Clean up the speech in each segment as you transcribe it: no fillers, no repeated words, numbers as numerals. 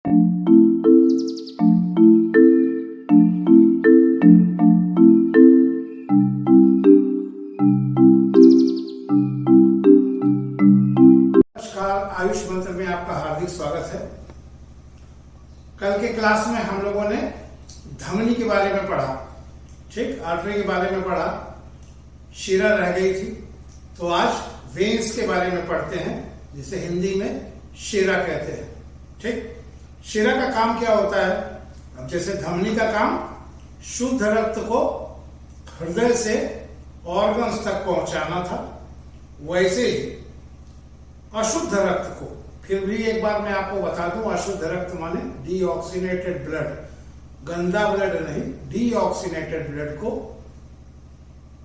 नमस्कार, आयुष मंत्र में आपका हार्दिक स्वागत है। कल के क्लास में हम लोगों ने धमनी के बारे में पढ़ा, ठीक, आर्टरी के बारे में पढ़ा, शिरा रह गई थी। तो आज वेन्स के बारे में पढ़ते हैं, जिसे हिंदी में शिरा कहते हैं। ठीक, शिरा का काम क्या होता है? अब जैसे धमनी का काम शुद्ध रक्त को हृदय से ऑर्गन्स तक पहुंचाना था, वैसे ही अशुद्ध रक्त को, फिर भी एक बार मैं आपको बता दूं, अशुद्ध रक्त माने डीऑक्सीनेटेड ब्लड, गंदा ब्लड नहीं, डीऑक्सीनेटेड ब्लड को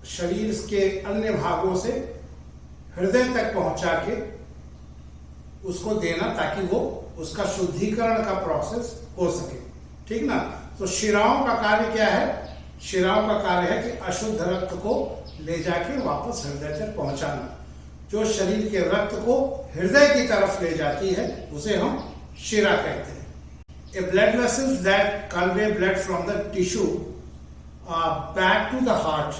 शरीर के अन्य भागों से हृदय तक पहुंचा के उसको देना, ताकि वो उसका शुद्धिकरण का प्रोसेस हो सके। ठीक ना? तो शिराओं का कार्य क्या है? शिराओं का कार्य है कि अशुद्ध रक्त को ले जाके वापस हृदय तक पहुंचाना। जो शरीर के रक्त को हृदय की तरफ ले जाती है उसे हम शिरा कहते हैं। A blood vessels that convey blood from the tissue back to the heart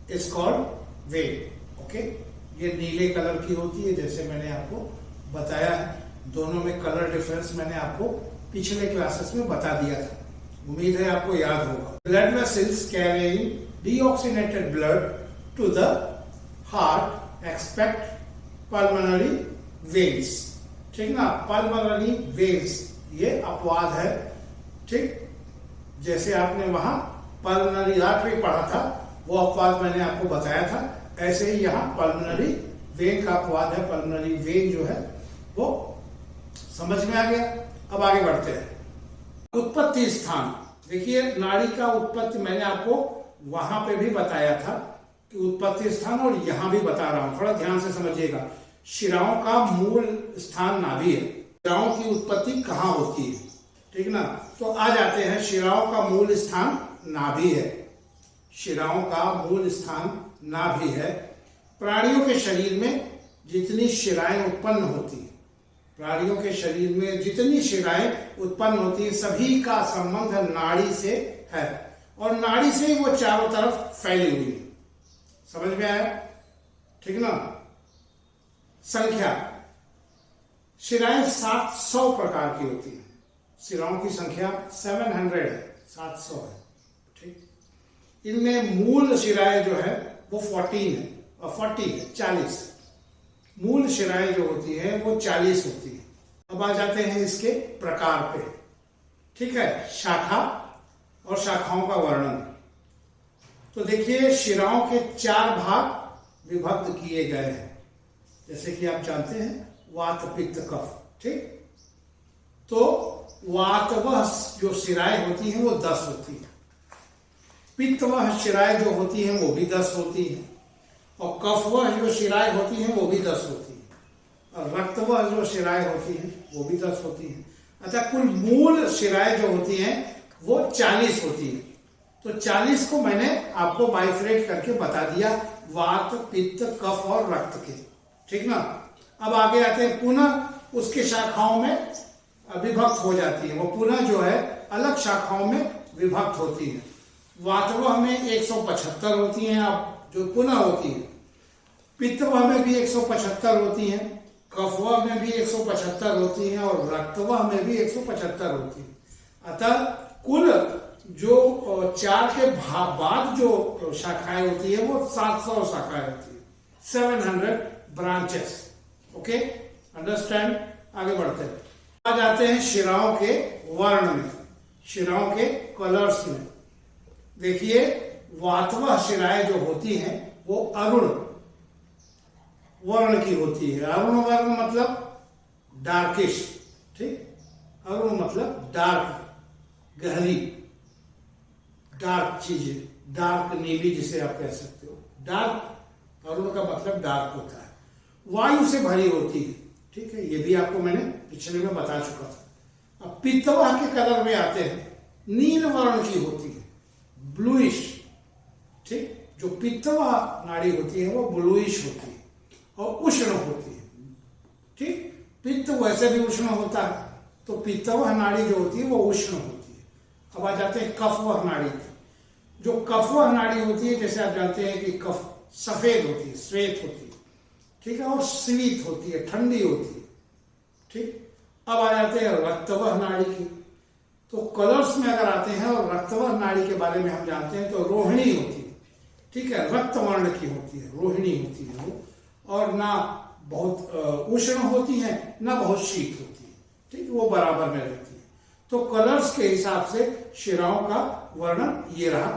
is called vein. Okay? ये नीले कलर की होती है, जैसे मैंने आपको बताया है। दोनों में कलर डिफरेंस मैंने आपको पिछले क्लासेस में बता दिया था, उम्मीद है आपको याद होगा। Blood vessels carrying deoxygenated blood to the heart expect pulmonary veins. ठीक ना? पल्मोनरी वेन्स ये अपवाद है। ठीक, जैसे आपने वहां पल्मोनरी आर्टरी पढ़ा था, वो अपवाद मैंने आपको बताया था, ऐसे ही यहाँ पल्मोनरी वेन का अपवाद है। पल्मोनरी वेन जो है वो समझ में आ गया। अब आगे बढ़ते हैं। उत्पत्ति स्थान देखिए, नाड़ी का उत्पत्ति मैंने आपको वहां पे भी बताया था कि उत्पत्ति स्थान, और यहां भी बता रहा हूं, थोड़ा ध्यान से समझिएगा। शिराओं का मूल स्थान नाभि है। शिराओं की उत्पत्ति कहां होती है? ठीक ना? तो आ जाते हैं, शिराओं का मूल स्थान नाभि है। शिराओं का मूल स्थान नाभि है। प्राणियों के शरीर में जितनी शिराएं उत्पन्न होती है, प्राणियों के शरीर में जितनी शिराएं उत्पन्न होती है, सभी का संबंध नाड़ी से है, और नाड़ी से वो चारों तरफ फैली हुई है। समझ में आया? ठीक ना? संख्या, शिराएं 700 प्रकार की होती है। शिराओं की संख्या 700 है, 700 है। ठीक, इनमें मूल शिराएं जो है वो 14 है, और 40 है, 40। मूल शिराएं जो होती है वो 40 होती है। अब आ जाते हैं इसके प्रकार पे। ठीक है, शाखा और शाखाओं का वर्णन। तो देखिए, शिराओं के 4 भाग विभक्त किए गए हैं, जैसे कि आप जानते हैं, वात, पित्त, कफ। ठीक, तो वातवह जो शिराएं होती हैं वो 10 होती है। पित्तवह शिराएं जो होती हैं वो भी 10 होती हैं, और कफवह जो शिराएं होती हैं वो भी 10 होती हैं, और रक्तवह जो शिराएं होती हैं वो भी 10 होती हैं। अच्छा, कुल मूल शिराएं जो होती हैं वो 40 होती है। तो 40 को मैंने आपको बाइफरेट करके बता दिया, वात, पित्त, कफ और रक्त के। ठीक ना? अब आगे आते हैं, पुनः उसके शाखाओं में विभक्त हो जाती है। वो पुनः जो है अलग शाखाओं में विभक्त होती है। वातवह में 175 होती हैं, अब जो पुनः होती है। पित्तवह में भी 175 होती हैं, कफवह में भी 175 होती हैं, और रक्तवह में भी 175 होती है। अतः कुल जो 4 के बाद जो शाखाएं होती है वो 700 शाखाएं होती है, 700 ब्रांचेस। Okay, understand? आगे बढ़ते हैं। आ जाते हैं शिराओं के वर्ण में, शिराओं के कलर्स में। देखिए, वातवह शिराएं जो होती हैं वो अरुण वर्ण की होती है। अरुण वर्ण मतलब डार्किश। ठीक, अरुण मतलब डार्क, गहरी, डार्क चीजें, डार्क नीली जिसे आप कह सकते हो। डार्क, अरुण का मतलब डार्क होता है। वायु से भरी होती है। ठीक है, ये भी आपको मैंने पिछले में बता चुका था। अब पित्तवह के कलर में आते हैं, नील वर्ण की होती है, ब्लूइश। ठीक, जो पित्तवह नाड़ी होती है वो ब्लूइश होती है और उष्ण होती है। ठीक, पित्त वैसे भी उष्ण होता है, तो पित्तवह नाड़ी जो होती है वो उष्ण होती है। अब आ जाते हैं कफवह नाड़ी की। जो कफवह नाड़ी होती है, जैसे आप जानते हैं कि कफ सफेद होती है, श्वेत होती है, ठीक है, और स्वीत होती है, ठंडी होती है, ठीक। अब आ जाते हैं रक्तवह नाड़ी की। तो कलर्स में अगर आते हैं और रक्तवह नाड़ी के बारे में हम जानते हैं तो रोहिणी होती है, ठीक है, रक्त वर्ण की होती है, रोहिणी होती है वो, और ना बहुत उष्ण होती है ना बहुत शीत होती है, ठीक, वो बराबर में रहती है। तो कलर्स के हिसाब से शिराओं का वर्णन ये रहा।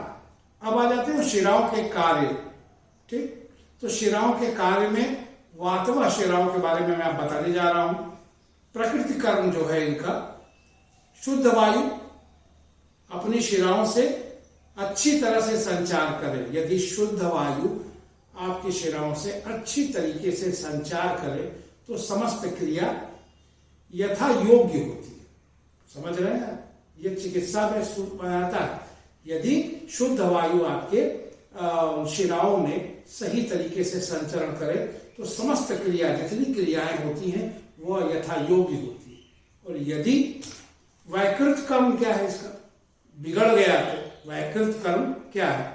अब आ जाते हैं शिराओं के कार्य, ठीक। तो शिराओं के कार्य में वातवह शिराओं के बारे में मैं आप बताने जा रहा हूं। प्रकृति कर्म जो है इनका, शुद्ध वायु अपनी शिराओं से अच्छी तरह से संचार करे। यदि शुद्ध वायु आपकी शिराओं से अच्छी तरीके से संचार करे तो समस्त क्रिया यथा योग्य होती है। समझ रहे हैं? ये चिकित्सा में आता है। यदि शुद्ध वायु आपके शिराओं में सही तरीके से संचरण करे तो समस्त क्रिया, जितनी क्रियाएं होती हैं वो यथा योग्य होती है। और यदि वैकृत कर्म क्या है इसका, बिगड़ गया तो वैकृत कर्म क्या है?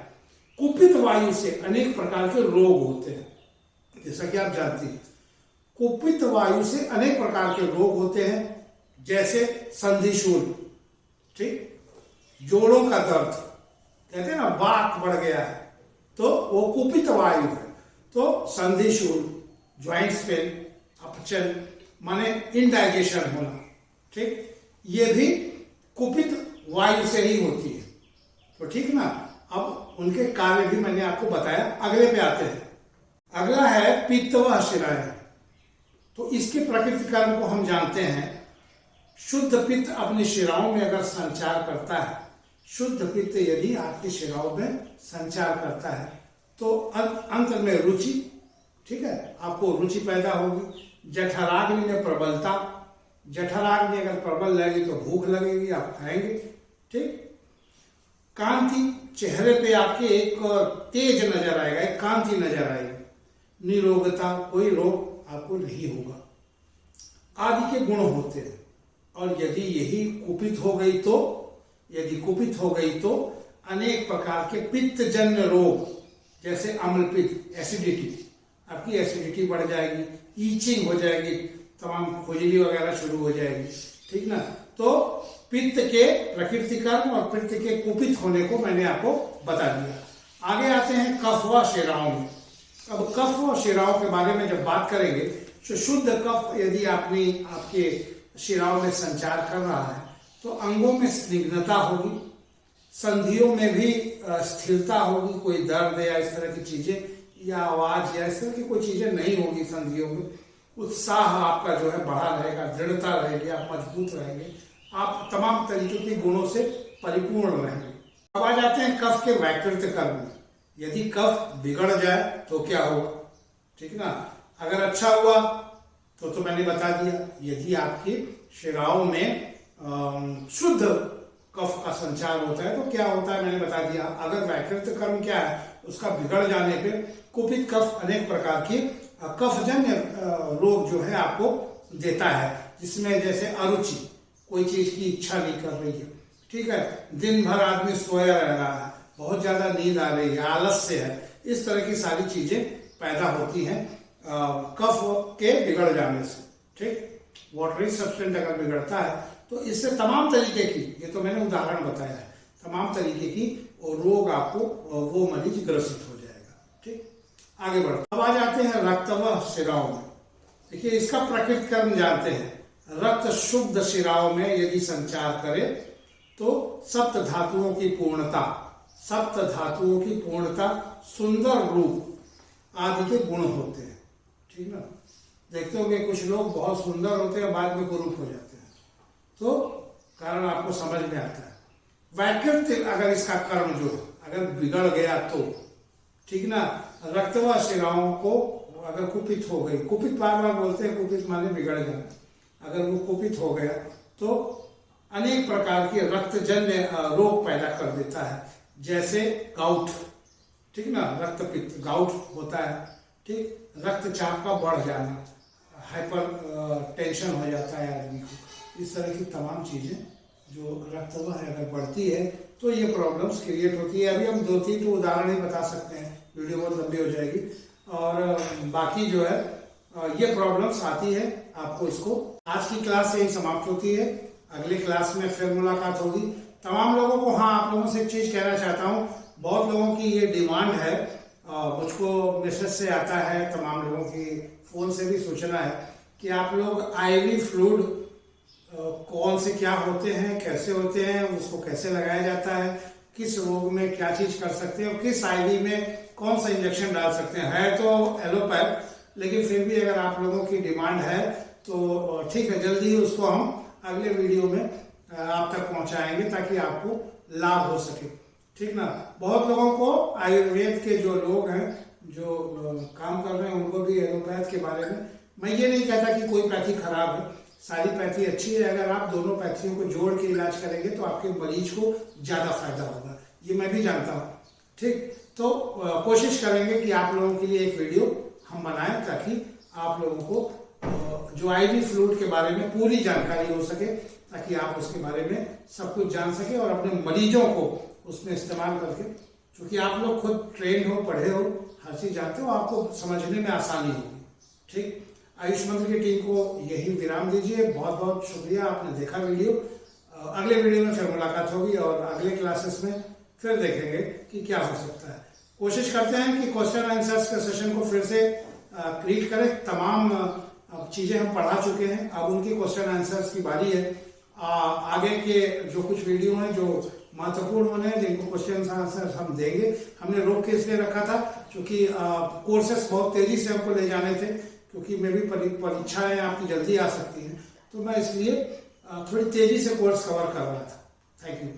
कुपित वायु से अनेक प्रकार के रोग होते हैं, जैसा कि आप जानते हैं। कुपित वायु से अनेक प्रकार के रोग होते हैं, जैसे संधिशूल, ठीक, जोड़ों का दर्द, कहते हैं ना बात बढ़ गया है तो वो कुपित वायु है। तो संधिशूल, ज्वाइंट्स पेन, अपचन माने इनडाइजेशन होना, ठीक, ये भी कुपित वायु से ही होती है। तो ठीक ना। अब उनके कार्य भी मैंने आपको बताया। अगले पे आते हैं। अगला है पित्तवह शिराएं। तो इसके प्रकृति कर्म को हम जानते हैं। शुद्ध पित्त अपनी शिराओं में अगर संचार करता है, शुद्ध पित्त यदि आपकी शिराओं में संचार करता है तो अंत में रुचि, ठीक है, आपको रुचि पैदा होगी। जठराग्नि में प्रबलता, जठराग्नि अगर प्रबल लगेगी तो भूख लगेगी, आप खाएंगे, ठीक। कांति, चेहरे पे आपके एक तेज नजर आएगा, एक कांति नजर आएगी। निरोगता, कोई रोग आपको नहीं होगा, आदि के गुण होते हैं। और यदि यही कुपित हो गई तो, यदि कुपित हो गई तो अनेक प्रकार के पित्तजन्य रोग, जैसे अम्लपित्त, एसिडिटी, आपकी एसिडिटी बढ़ जाएगी, ईचिंग हो जाएगी, तमाम खुजली वगैरह शुरू हो जाएगी, ठीक ना। तो पित्त के प्रकृति कर्म और पित्त के कुपित होने को मैंने आपको बता दिया। आगे आते हैं कफ व शिराओं में। अब कफ व शिराओं के बारे में जब बात करेंगे तो शुद्ध कफ यदि आपके शिराओं में संचार कर रहा है तो अंगों में स्निग्धता होगी, संधियों में भी स्थिरता होगी, कोई दर्द या इस तरह की चीजें या आवाज या इस तरह की कोई चीजें नहीं होगी संधियों में। उत्साह आपका जो है बढ़ा रहेगा, दृढ़ता रहेगी, आप मजबूत रहेंगे, आप तमाम तरीके के गुणों से परिपूर्ण रहेंगे। अब आ जाते हैं कफ के वैकृत कर्म में। यदि कफ बिगड़ जाए तो क्या होगा, ठीक ना। अगर अच्छा हुआ तो मैंने बता दिया। यदि आपकी शिराओं में शुद्ध कफ का संचार होता है तो क्या होता है मैंने बता दिया। अगर वैकृत कर्म क्या है, उसका बिगड़ जाने पे कुपित कफ अनेक प्रकार की कफजन्य रोग जो है आपको देता है, जिसमें जैसे अरुचि, कोई चीज की इच्छा नहीं कर रही है, ठीक है, दिन भर आदमी सोया रह रहा है, बहुत ज्यादा नींद आ रही है, आलस्य है, इस तरह की सारी चीजें पैदा होती हैं कफ के बिगड़ जाने से, ठीक। वाटरी सब्सटेंस अगर बिगड़ता है तो इससे तमाम तरीके की, ये तो मैंने उदाहरण बताया है, तमाम तरीके की रोग आपको वो मरीज ग्रसित हो जाएगा, ठीक। आगे बढ़ो। अब आ जाते हैं रक्तवह शिराओं में। देखिए इसका प्रकृति कर्म जानते हैं। रक्त शुद्ध शिराओं में यदि संचार करे तो सप्त धातुओं की पूर्णता, सप्त धातुओं की पूर्णता, सुंदर रूप आदि के गुण होते हैं, ठीक ना। देखते हो कि कुछ लोग बहुत सुंदर होते हैं, बाद में कुरूप हो जाते हैं, तो कारण आपको समझ में आता है। वैकृत अगर इसका कर्म जो अगर बिगड़ गया तो, ठीक ना। रक्तवह शिराओं को अगर कुपित हो गई, कुपित बार बार बोलते हैं, कुपित माने बिगड़ जाना, अगर वो कुपित हो गया तो अनेक प्रकार के रक्तजन्य रोग पैदा कर देता है, जैसे गाउट, ठीक ना, रक्तपित्त, गाउट होता है, ठीक, रक्तचाप का बढ़ जाना, हाइपर टेंशन हो जाता है आदमी को, इस तरह की तमाम चीज़ें जो रक्तवाह अगर बढ़ती है तो ये प्रॉब्लम्स क्रिएट होती है। अभी हम 2-3 तो उदाहरण ही बता सकते हैं, वीडियो बहुत लंबी हो जाएगी। और बाकी जो है ये प्रॉब्लम्स आती है आपको। इसको आज की क्लास यही समाप्त होती है, अगली क्लास में फिर मुलाकात होगी। तमाम लोगों को, हाँ, आप लोगों से एक चीज़ कहना चाहता हूँ, बहुत लोगों की ये डिमांड है, मुझको मैसेज से आता है, तमाम लोगों की फ़ोन से भी सूचना है कि आप लोग आईवी फ्लूइड कौन से क्या होते हैं, कैसे होते हैं, उसको कैसे लगाया जाता है, किस रोग में क्या चीज़ कर सकते हैं और किस आईवी में कौन सा इंजेक्शन डाल सकते हैं। है तो एलोपैथ, लेकिन फिर भी अगर आप लोगों की डिमांड है तो ठीक है, जल्दी ही उसको हम अगले वीडियो में आप तक पहुंचाएंगे ताकि आपको लाभ हो सके, ठीक ना। बहुत लोगों को आयुर्वेद के जो लोग हैं, जो काम कर रहे हैं, उनको भी एलोपैथ के बारे में, मैं ये नहीं कहता कि कोई पैथी खराब है, सारी पैथी अच्छी है। अगर आप दोनों पैथियों को जोड़ के इलाज करेंगे तो आपके मरीज को ज़्यादा फायदा होगा, ये मैं भी जानता हूँ, ठीक। तो कोशिश करेंगे कि आप लोगों के लिए एक वीडियो हम बनाएं ताकि आप लोगों को जो आईवी फ्लूइड के बारे में पूरी जानकारी हो सके, ताकि आप उसके बारे में सब कुछ जान सके और अपने मरीजों को उसमें इस्तेमाल करके, क्योंकि आप लोग खुद ट्रेंड हो, पढ़े हो, हर चीज़ जानते हो, आपको समझने में आसानी होगी, ठीक। आयुष मंत्र की टीम को यही विराम दीजिए। बहुत बहुत शुक्रिया, आपने देखा वीडियो। अगले वीडियो में फिर मुलाकात होगी और अगले क्लासेस में फिर देखेंगे कि क्या हो सकता है। कोशिश करते हैं कि क्वेश्चन आंसर्स के सेशन को फिर से क्रिएट करें। तमाम चीज़ें हम पढ़ा चुके हैं, अब उनकी क्वेश्चन आंसर्स की बारी है। आगे के जो कुछ वीडियो हैं जो महत्वपूर्ण होने हैं, जिनको क्वेश्चन आंसर्स हम देंगे, हमने रोक के इसलिए रखा था क्योंकि कोर्सेस बहुत तेजी से हमको ले जाने थे, क्योंकि मैं भी परीक्षाएं आपकी जल्दी आ सकती हैं, तो मैं इसलिए थोड़ी तेजी से कोर्स कवर कर रहा था। Thank you.